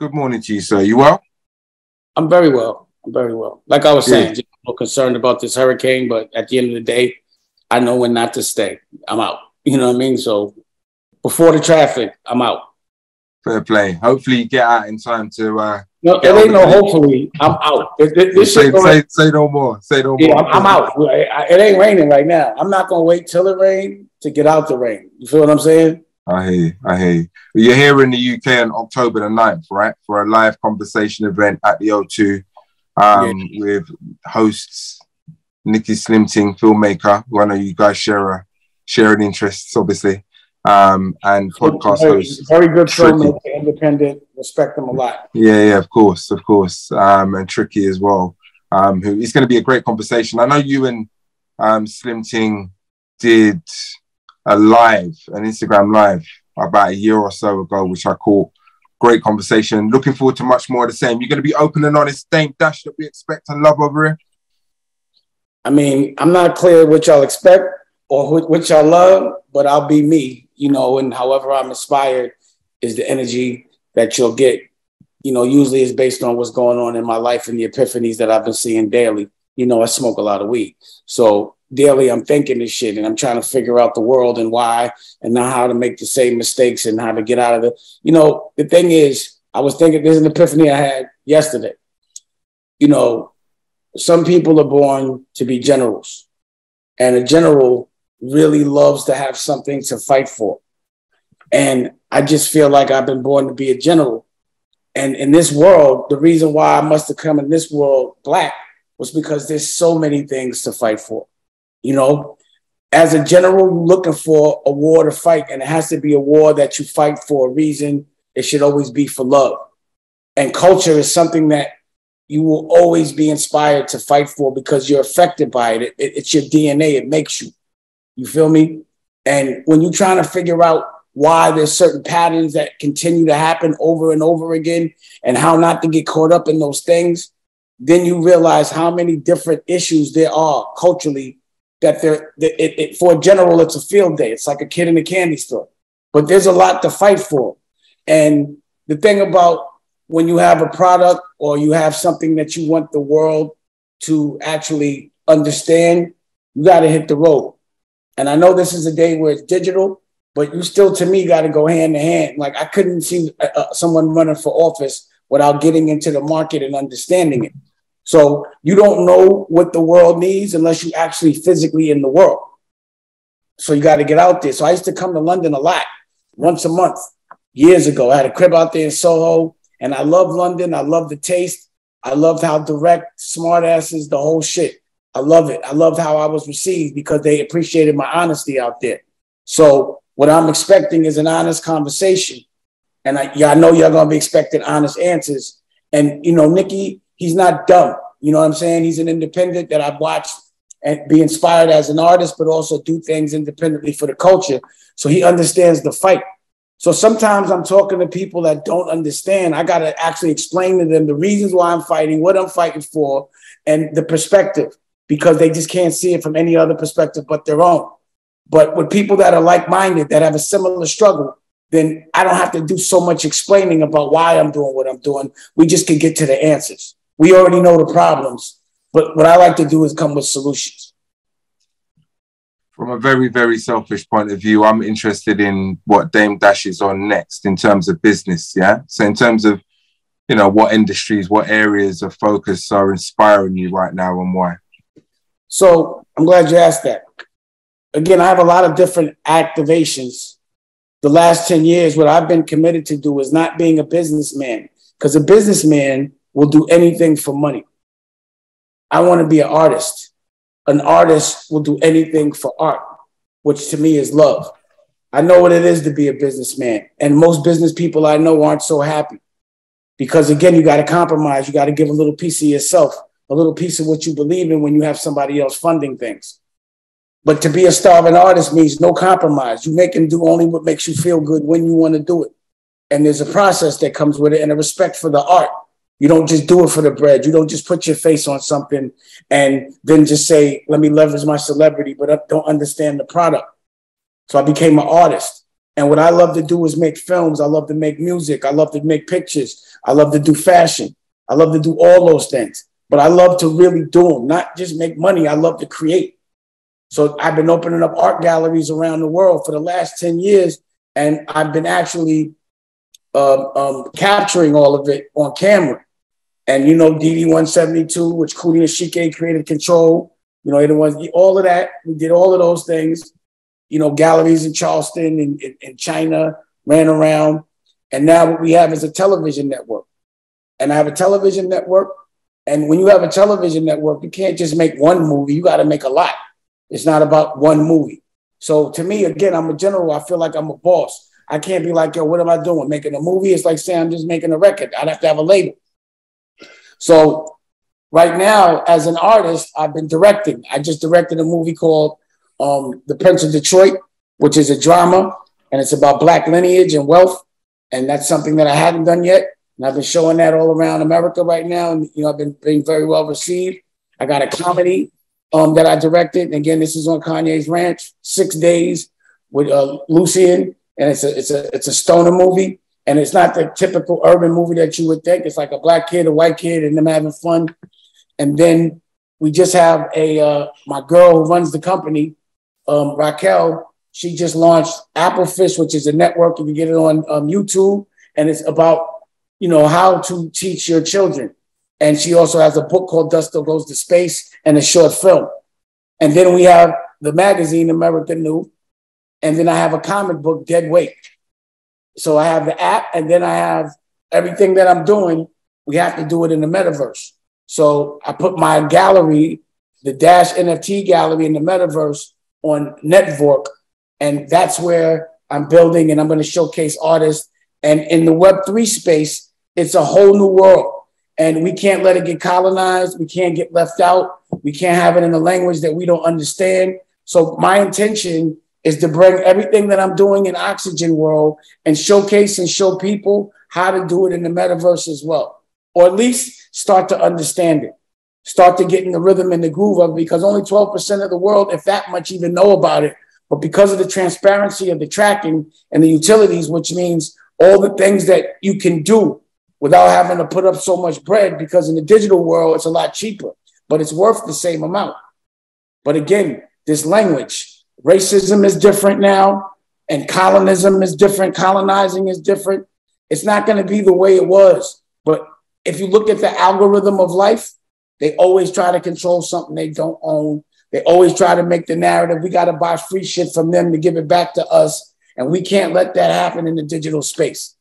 Good morning to you, sir. You well? I'm very well. I'm very well. Like I was saying, just a little concerned about this hurricane, but at the end of the day, I know when not to stay. I'm out. You know what I mean? So before the traffic, I'm out. Fair play. Hopefully you get out in time to No, it ain't no hopefully. I'm out. Say no more. Say no Yeah, more. I'm out. It ain't raining right now. I'm not going to wait till it rains to get out the rain. You feel what I'm saying? I hear you. I hear you. You're here in the UK on October the 9th, right? For a live conversation event at the O2 with hosts Nikki Slimting, filmmaker, who I know you guys share an interests, obviously, and podcast host. Very good filmmaker, independent, respect them a lot. Yeah, of course. And Tricky as well. It's going to be a great conversation. I know you and Slimting did an Instagram live about a year or so ago, which I caught. Great conversation. Looking forward to much more of the same. You're going to be open and honest, Dame Dash, that we expect and love over here? I mean, I'm not clear what y'all expect or what y'all love, but I'll be me, and however I'm inspired is the energy that you'll get. Usually is based on what's going on in my life and the epiphanies that I've been seeing daily. I smoke a lot of weed. So daily I'm thinking this shit and I'm trying to figure out the world and why and not how to make the same mistakes and how to get out of it. The thing is, I was thinking, there's an epiphany I had yesterday. Some people are born to be generals, and a general really loves to have something to fight for. And I just feel like I've been born to be a general. And in this world, the reason why I must have come in this world black was because there's so many things to fight for. As a general, you're looking for a war to fight, and it has to be a war that you fight for a reason. It should always be for love. And culture is something that you will always be inspired to fight for because you're affected by it. It's your DNA. It makes you. You feel me? And when you're trying to figure out why there's certain patterns that continue to happen over and over again and how not to get caught up in those things, then you realize how many different issues there are culturally that for a general, it's a field day. It's like a kid in a candy store. But there's a lot to fight for. And the thing about when you have a product or you have something that you want the world to actually understand, you got to hit the road. And I know this is a day where it's digital, but you still, to me, got to go hand in hand. Like I couldn't see someone running for office without getting into the market and understanding it. So you don't know what the world needs unless you actually physically in the world. So you got to get out there. So I used to come to London a lot, once a month, years ago. I had a crib out there in Soho, and I love London. I love the taste. I loved how direct, smart asses, the whole shit. I love it. I loved how I was received because they appreciated my honesty out there. So what I'm expecting is an honest conversation. And I know y'all going to be expecting honest answers. And, Nikki, he's not dumb. You know what I'm saying? He's an independent that I've watched and be inspired as an artist, but also do things independently for the culture. So he understands the fight. So sometimes I'm talking to people that don't understand. I got to actually explain to them the reasons why I'm fighting, what I'm fighting for, and the perspective, because they just can't see it from any other perspective but their own. But with people that are like-minded, that have a similar struggle, then I don't have to do so much explaining about why I'm doing what I'm doing. We just can get to the answers. We already know the problems, but what I like to do is come with solutions. From a very, very selfish point of view, I'm interested in what Dame Dash is on next in terms of business, yeah? So in terms of, what industries, what areas of focus are inspiring you right now and why? So I'm glad you asked that. Again, I have a lot of different activations. The last 10 years, what I've been committed to do is not being a businessman, because a businessman will do anything for money. I want to be an artist. An artist will do anything for art, which to me is love. I know what it is to be a businessman. And most business people I know aren't so happy because, again, you got to compromise. You got to give a little piece of yourself, a little piece of what you believe in when you have somebody else funding things. But to be a starving artist means no compromise. You make and do only what makes you feel good when you want to do it. And there's a process that comes with it and a respect for the art. You don't just do it for the bread. You don't just put your face on something and then just say, let me leverage my celebrity, but don't understand the product. So I became an artist. And what I love to do is make films. I love to make music. I love to make pictures. I love to do fashion. I love to do all those things. But I love to really do them, not just make money. I love to create. So I've been opening up art galleries around the world for the last 10 years. And I've been actually capturing all of it on camera. And, you know, DD 172, which Cooley and Shike Creative Control, you know, it was all of that. We did all of those things, you know, galleries in Charleston and in China, ran around. And now what we have is a television network. And I have a television network. And when you have a television network, you can't just make one movie. You got to make a lot. It's not about one movie. So to me, again, I'm a general. I feel like I'm a boss. I can't be like, yo, what am I doing? Making a movie? It's like saying I'm just making a record. I'd have to have a label. So right now, as an artist, I've been directing. I just directed a movie called The Prince of Detroit, which is a drama, and it's about Black lineage and wealth. And that's something that I hadn't done yet. And I've been showing that all around America right now. And, you know, I've been being very well received. I got a comedy that I directed. And again, this is on Kanye's Ranch, 6 days with Lucian. And it's a stoner movie. And it's not the typical urban movie that you would think. It's like a black kid, a white kid, and them having fun. And then we just have my girl who runs the company, Raquel. She just launched Applefish, which is a network. You can get it on YouTube. And it's about, you know, how to teach your children. And she also has a book called Dust Still Goes to Space and a short film. And then we have the magazine, American New. And then I have a comic book, Dead Weight. So I have the app, and then I have everything that I'm doing. We have to do it in the metaverse. So I put my gallery, the Dash NFT gallery in the metaverse on Network. And that's where I'm building, and I'm going to showcase artists. And in the Web3 space, it's a whole new world. And we can't let it get colonized. We can't get left out. We can't have it in a language that we don't understand. So my intention is to bring everything that I'm doing in Oxygen World and showcase and show people how to do it in the metaverse as well. Or at least start to understand it. Start to get in the rhythm and the groove of it, because only 12% of the world, if that much, even know about it. But because of the transparency of the tracking and the utilities, which means all the things that you can do without having to put up so much bread, because in the digital world, it's a lot cheaper, but it's worth the same amount. But again, this language, racism is different now, and colonism is different. Colonizing is different. It's not going to be the way it was. But if you look at the algorithm of life, they always try to control something they don't own. They always try to make the narrative. We got to buy free shit from them to give it back to us. And we can't let that happen in the digital space.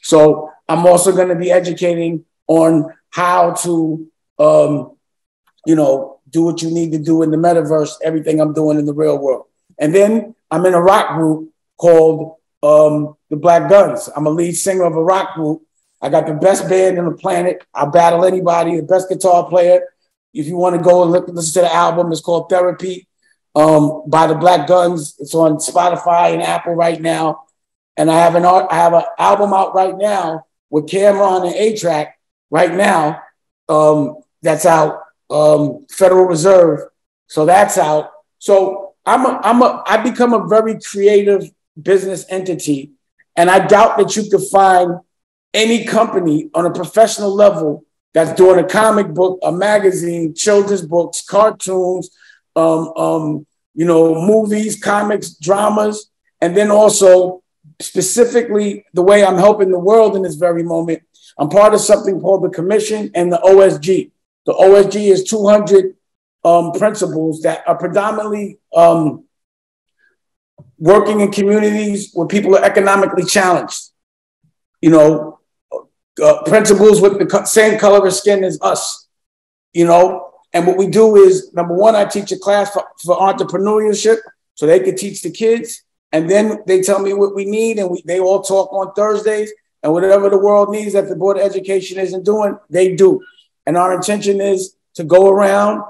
So I'm also going to be educating on how to, you know, do what you need to do in the metaverse, everything I'm doing in the real world. And then I'm in a rock group called the Black Guns. I'm a lead singer of a rock group. I got the best band on the planet. I'll battle anybody, the best guitar player. If you want to go and listen to the album, it's called Therapy by the Black Guns. It's on Spotify and Apple right now. And I have an album out right now with Cameron and A-Track right now. That's out, Federal Reserve. So that's out. So I become a very creative business entity, and I doubt that you could find any company on a professional level that's doing a comic book, a magazine, children's books, cartoons, you know, movies, comics, dramas, and then also specifically the way I'm helping the world in this very moment. I'm part of something called the Commission and the OSG. The OSG is 200 principles that are predominantly working in communities where people are economically challenged. You know, principles with the same color of skin as us, you know. And what we do is, number one, I teach a class for entrepreneurship so they can teach the kids. And then they tell me what we need, and they all talk on Thursdays. And whatever the world needs that the Board of Education isn't doing, they do. And our intention is to go around,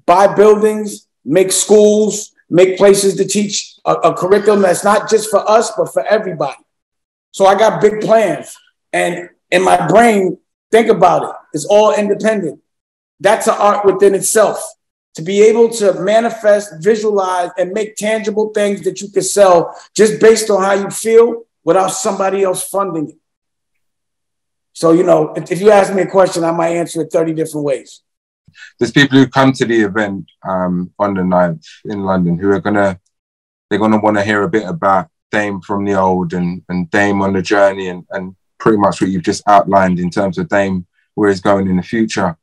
buy buildings, make schools, make places to teach a curriculum that's not just for us, but for everybody. So I got big plans. And in my brain, think about it. It's all independent. That's an art within itself. to be able to manifest, visualize, and make tangible things that you can sell just based on how you feel without somebody else funding it. So, you know, if you ask me a question, I might answer it 30 different ways. There's people who come to the event on the 9th in London who are they're gonna want to hear a bit about Dame from the old and Dame on the journey and pretty much what you've just outlined in terms of Dame, where he's going in the future.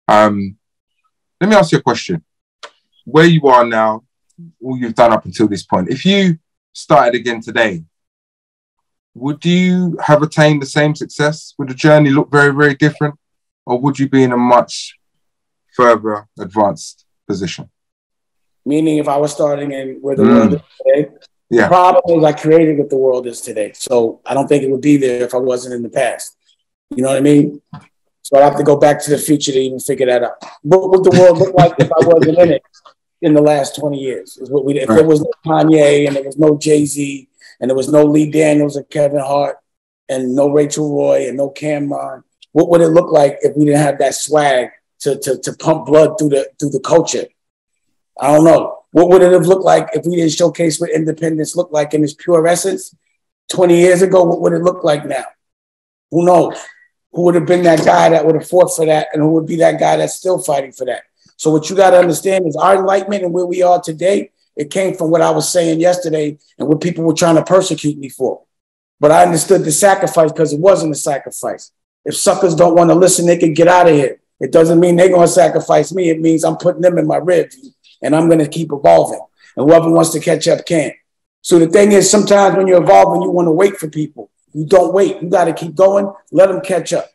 Let me ask you a question. Where you are now, all you've done up until this point, if you started again today, would you have attained the same success? Would the journey look very, very different? Or would you be in a much further advanced position? Meaning if I was starting in where the world is today, yeah. The problem is I created what the world is today. So I don't think it would be there if I wasn't in the past. You know what I mean? So I have to go back to the future to even figure that out. What would the world look like if I wasn't in it in the last 20 years? Is what if there was no Kanye and there was no Jay-Z and there was no Lee Daniels and Kevin Hart and no Rachel Roy and no Cameron, what would it look like if we didn't have that swag to pump blood through the culture? I don't know. What would it have looked like if we didn't showcase what independence looked like in its pure essence 20 years ago? What would it look like now? Who knows? Who would have been that guy that would have fought for that, and who would be that guy that's still fighting for that? So what you got to understand is our enlightenment and where we are today, it came from what I was saying yesterday and what people were trying to persecute me for. But I understood the sacrifice because it wasn't a sacrifice. If suckers don't want to listen, they can get out of here. It doesn't mean they're going to sacrifice me. It means I'm putting them in my rib and I'm going to keep evolving. And whoever wants to catch up can. So the thing is, sometimes when you're evolving, you want to wait for people. You don't wait. You got to keep going. Let them catch up.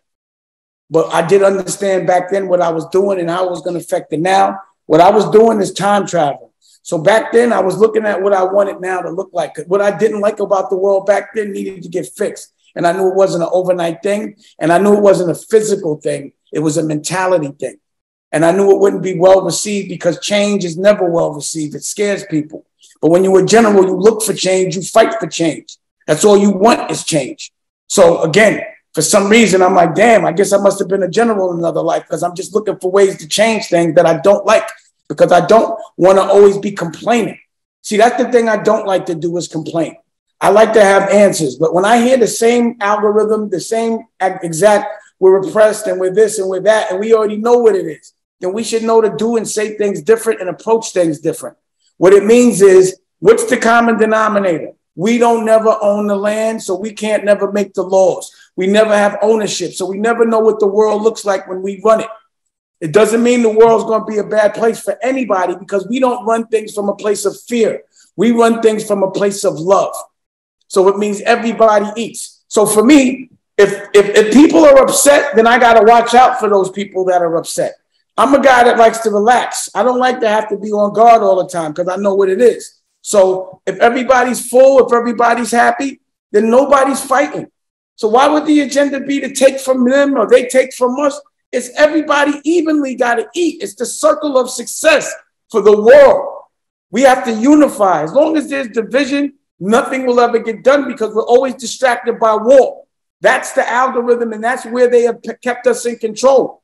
But I did understand back then what I was doing and how it was going to affect it now. What I was doing is time travel. So back then I was looking at what I wanted now to look like. What I didn't like about the world back then needed to get fixed. And I knew it wasn't an overnight thing. And I knew it wasn't a physical thing. It was a mentality thing. And I knew it wouldn't be well received because change is never well received. It scares people. But when you're a general, you look for change, you fight for change. That's all you want is change. So again, for some reason, I'm like, damn, I guess I must have been a general in another life because I'm just looking for ways to change things that I don't like because I don't want to always be complaining. See, that's the thing I don't like to do is complain. I like to have answers. But when I hear the same algorithm, the same exact, we're repressed and we're this and we're that, and we already know what it is, then we should know to do and say things different and approach things different. What it means is, what's the common denominator? We don't never own the land, so we can't never make the laws. We never have ownership, so we never know what the world looks like when we run it. It doesn't mean the world's going to be a bad place for anybody because we don't run things from a place of fear. We run things from a place of love. So it means everybody eats. So for me, if people are upset, then I got to watch out for those people that are upset. I'm a guy that likes to relax. I don't like to have to be on guard all the time because I know what it is. So if everybody's full, if everybody's happy, then nobody's fighting. So why would the agenda be to take from them or they take from us? It's everybody evenly got to eat. It's the circle of success for the world. We have to unify. As long as there's division, nothing will ever get done because we're always distracted by war. That's the algorithm, and that's where they have kept us in control.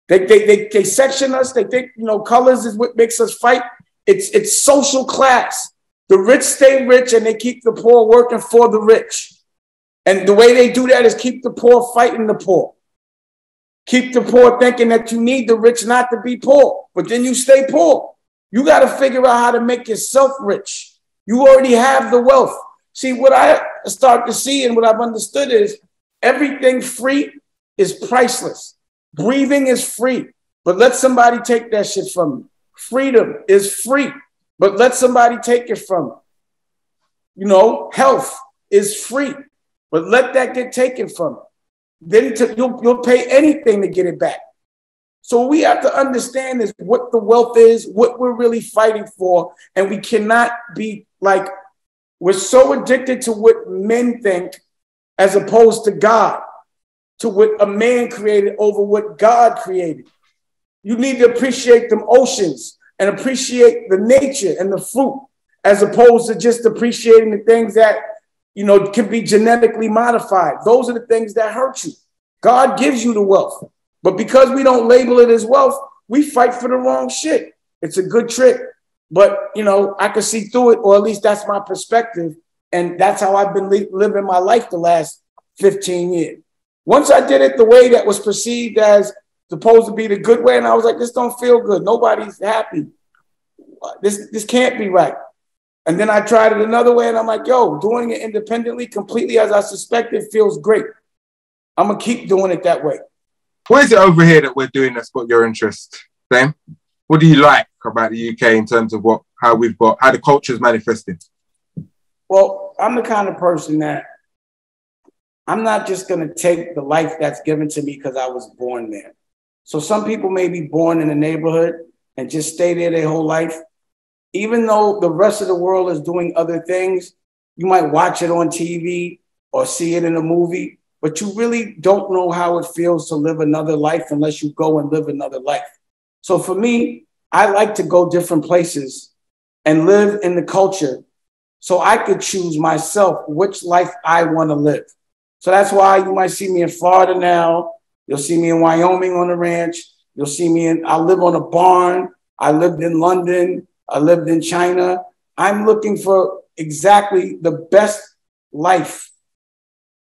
They section us. They think, colors is what makes us fight. It's social class. The rich stay rich and they keep the poor working for the rich. And the way they do that is keep the poor fighting the poor. Keep the poor thinking that you need the rich not to be poor, but then you stay poor. You got to figure out how to make yourself rich. You already have the wealth. See, what I start to see and what I've understood is everything free is priceless. Breathing is free, but let somebody take that shit from you. Freedom is free, but let somebody take it from you. Health is free, but let that get taken from you. Then you'll pay anything to get it back. So what we have to understand is what the wealth is, what we're really fighting for, and we cannot be like, we're so addicted to what men think as opposed to God, to what a man created over what God created. You need to appreciate them oceans and appreciate the nature and the fruit as opposed to just appreciating the things that, can be genetically modified. Those are the things that hurt you. God gives you the wealth. But because we don't label it as wealth, we fight for the wrong shit. It's a good trick, but I could see through it, or at least that's my perspective. And that's how I've been living my life the last 15 years. Once I did it the way that was perceived as supposed to be the good way, and I was like, this don't feel good. Nobody's happy. This can't be right. And then I tried it another way, and I'm like, yo, doing it independently, completely as I suspected, feels great. I'm going to keep doing it that way. What is it over here that we're doing that's got your interest, Dame? What do you like about the UK in terms of how the culture is manifesting? Well, I'm the kind of person that I'm not just going to take the life that's given to me because I was born there. So some people may be born in a neighborhood and just stay there their whole life. Even though the rest of the world is doing other things, you might watch it on TV or see it in a movie, but you really don't know how it feels to live another life unless you go and live another life. So for me, I like to go different places and live in the culture so I could choose myself which life I want to live. So that's why you might see me in Florida now. You'll see me in Wyoming on a ranch. You'll see me I live on a barn. I lived in London. I lived in China. I'm looking for exactly the best life.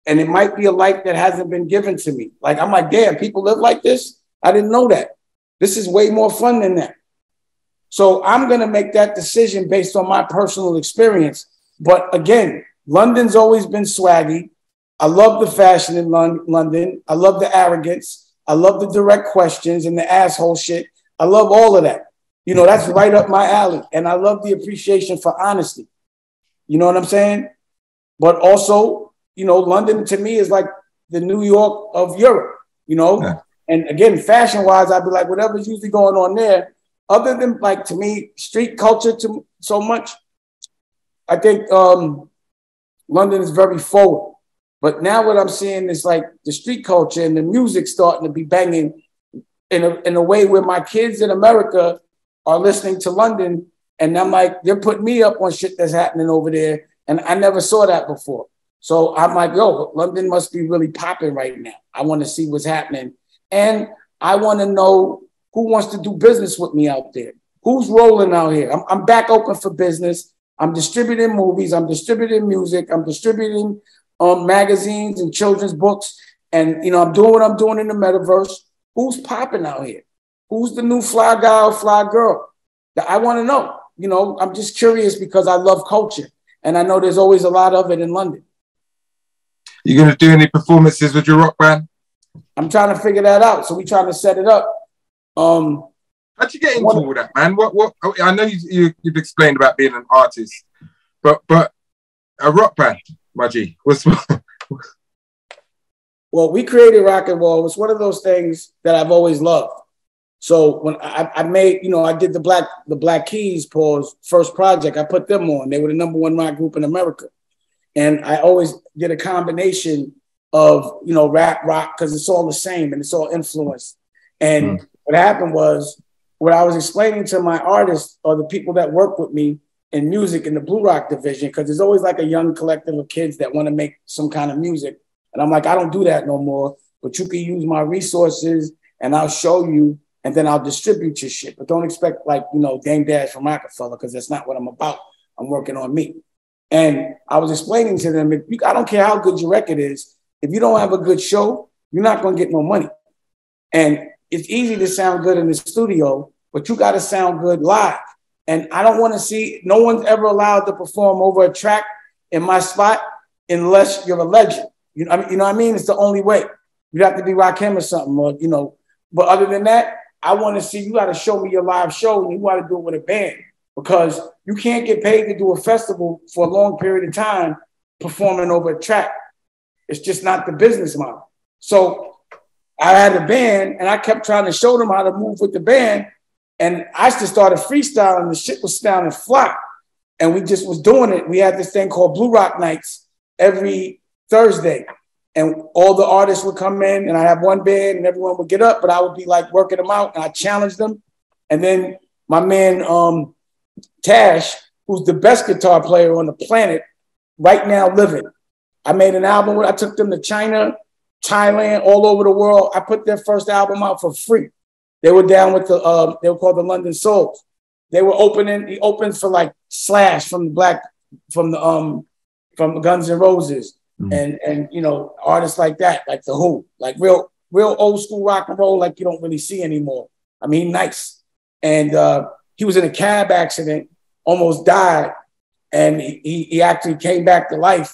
And it might be a life that hasn't been given to me. Like, I'm like, damn, people live like this? I didn't know that. This is way more fun than that. So I'm going to make that decision based on my personal experience. But again, London's always been swaggy. I love the fashion in London. I love the arrogance. I love the direct questions and the asshole shit. I love all of that. That's right up my alley. And I love the appreciation for honesty. You know what I'm saying? But also, London to me is like the New York of Europe, Yeah. And again, fashion-wise, I'd be like, whatever's usually going on there, other than like, to me, street culture so much, I think London is very forward. But now what I'm seeing is like the street culture and the music starting to be banging in a way where my kids in America are listening to London. And I'm like, they're putting me up on shit that's happening over there. And I never saw that before. So I'm like, yo, London must be really popping right now. I want to see what's happening. And I want to know who wants to do business with me out there. Who's rolling out here? I'm back open for business. I'm distributing movies. I'm distributing music. I'm distributing magazines and children's books. And, I'm doing what I'm doing in the metaverse. Who's popping out here? Who's the new fly guy or fly girl? I want to know. I'm just curious because I love culture. And I know there's always a lot of it in London. You going to do any performances with your rock band? I'm trying to figure that out. So we're trying to set it up. How'd you get into all that, man? What? I know you've explained about being an artist, but a rock band, my G. Well, we created rock and roll. It's one of those things that I've always loved. So when I made, I did the Black Keys, Paul's first project, I put them on. They were the #1 rock group in America. And I always did a combination of, rap, rock, because it's all the same and it's all influenced. And what happened was, what I was explaining to my artists or the people that work with me in music in the Blue Rock division, because there's always like a young collective of kids that want to make some kind of music. And I'm like, I don't do that no more, but you can use my resources and I'll show you and then I'll distribute your shit. But don't expect Dame Dash from Rockefeller, because that's not what I'm about. I'm working on me. And I was explaining to them, I don't care how good your record is, if you don't have a good show, you're not going to get no money. And it's easy to sound good in the studio, but you got to sound good live. And I don't want to see, no one's ever allowed to perform over a track in my spot unless you're a legend. You know what I mean? It's the only way. You have to be Rakim or something, or, but other than that, I want to see, you got to show me your live show and you got to do it with a band, because you can't get paid to do a festival for a long period of time performing over a track. It's just not the business model. So I had a band and I kept trying to show them how to move with the band. And I just started freestyling. The shit was sounding flat. And we just was doing it. We had this thing called Blue Rock Nights every Thursday. And all the artists would come in and I have one band and everyone would get up, but I would be like working them out and I challenged them. And then my man, Tash, who's the best guitar player on the planet right now living. I made an album. I took them to China, Thailand, all over the world. I put their first album out for free. They were down with they were called the London Souls. they were opening. He opened for like Slash from the Guns N' Roses, and you know, artists like that, like the Who, like real old school rock and roll, like you don't really see anymore. I mean, nice. And he was in a cab accident, almost died, and he actually came back to life,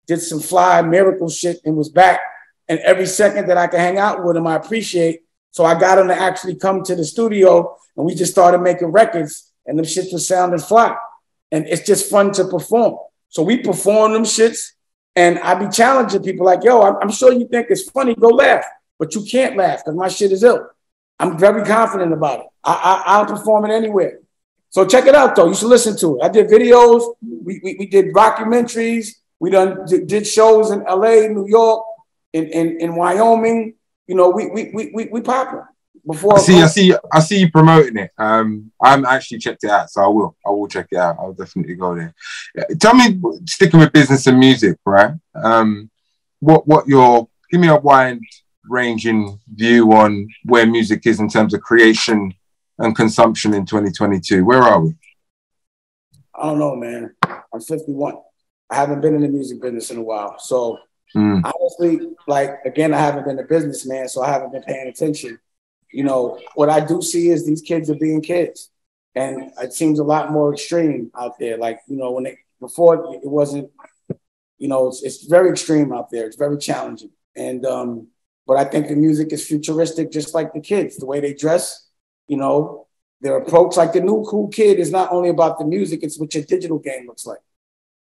did some fly miracle shit, and was back. And every second that I can hang out with him, I appreciate. So I got him to actually come to the studio, and we just started making records, and them shits was sounding fly. And it's just fun to perform. So we perform them shits, and I be challenging people like, yo, I'm sure you think it's funny, go laugh. But you can't laugh because my shit is ill. I'm very confident about it. I'll perform it anywhere. So check it out, though. You should listen to it. I did videos. We did documentaries. We did shows in LA, New York, in Wyoming. You know, we popping. Before I see you promoting it. I haven't actually checked it out, so I will check it out. I'll definitely go there. Tell me, sticking with business and music, right? Give me a wide ranging view on where music is in terms of creation and consumption in 2022. Where are we? I don't know, man. I'm 51. I haven't been in the music business in a while. So honestly, like, again, I haven't been a businessman, so I haven't been paying attention. You know, what I do see is these kids are being kids. And it seems a lot more extreme out there. Like, you know, before it wasn't, you know, it's very extreme out there. It's very challenging. And, but I think the music is futuristic, just like the kids, the way they dress, you know, their approach. Like the new cool kid is not only about the music, it's what your digital game looks like.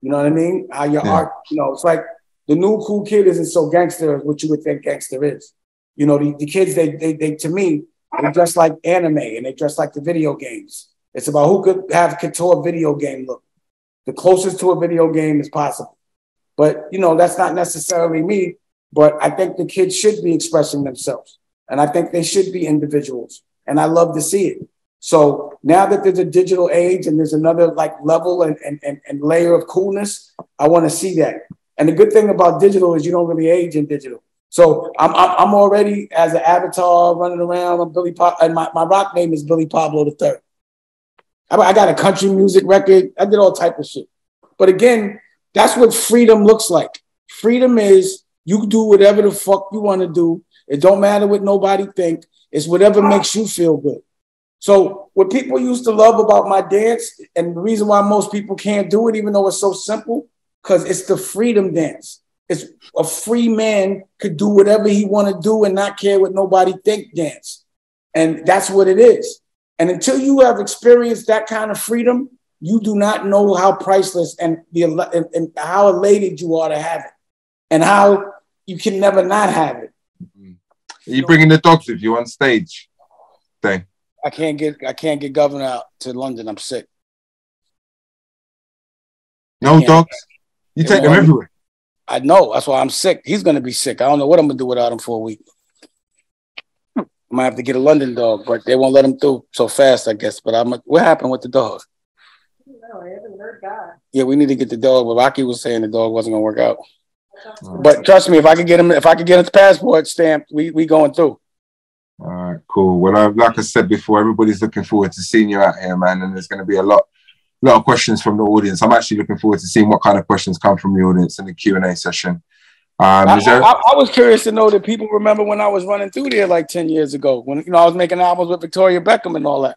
You know what I mean? How your art, you know, it's like the new cool kid isn't so gangster as what you would think gangster is. You know, the kids, they to me, they dress like anime and they dress like the video games. It's about who could have couture video game look. The closest to a video game is possible. But, you know, that's not necessarily me. But I think the kids should be expressing themselves. And I think they should be individuals. And I love to see it. So now that there's a digital age and there's another like level and layer of coolness, I want to see that. And the good thing about digital is you don't really age in digital. So I'm already as an avatar running around. I'm Billy and my rock name is Billy Pablo III. I got a country music record. I did all type of shit. But again, that's what freedom looks like. Freedom is you do whatever the fuck you want to do. It don't matter what nobody think. It's whatever makes you feel good. So what people used to love about my dance, and the reason why most people can't do it, even though it's so simple, because it's the freedom dance. It's a free man could do whatever he want to do and not care what nobody think dance. And that's what it is. And until you have experienced that kind of freedom, you do not know how priceless and how elated you are to have it and how you can never not have it. Are you bringing the dogs with you on stage? Thing. I can't get Governor out to London. I'm sick. No dogs? You take them everywhere. I know. That's why I'm sick. He's going to be sick. I don't know what I'm going to do without him for a week. I might have to get a London dog, but they won't let him through so fast, I guess. But what happened with the dog? No, I haven't heard that. Yeah, we need to get the dog. But Rocky was saying the dog wasn't going to work out. But trust me, if I could get his passport stamped, we going through. All right, cool. Well, like I said before, everybody's looking forward to seeing you out here, man. And there's going to be a lot of questions from the audience. I'm actually looking forward to seeing what kind of questions come from the audience in the Q&A session. I was curious to know that people remember when I was running through there like 10 years ago, when I was making albums with Victoria Beckham and all that.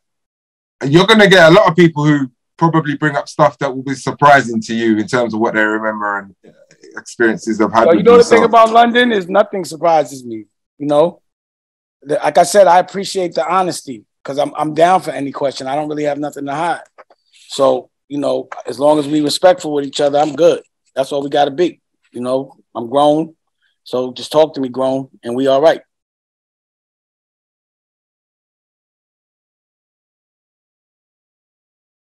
You're going to get a lot of people who probably bring up stuff that will be surprising to you in terms of what they remember and experiences they've had. So, you know, the thing about London is nothing surprises me. You know, like I said, I appreciate the honesty because I'm down for any question. I don't really have nothing to hide. So, you know, as long as we respectful with each other, I'm good. That's all we got to be. You know, I'm grown. So just talk to me grown and we all right.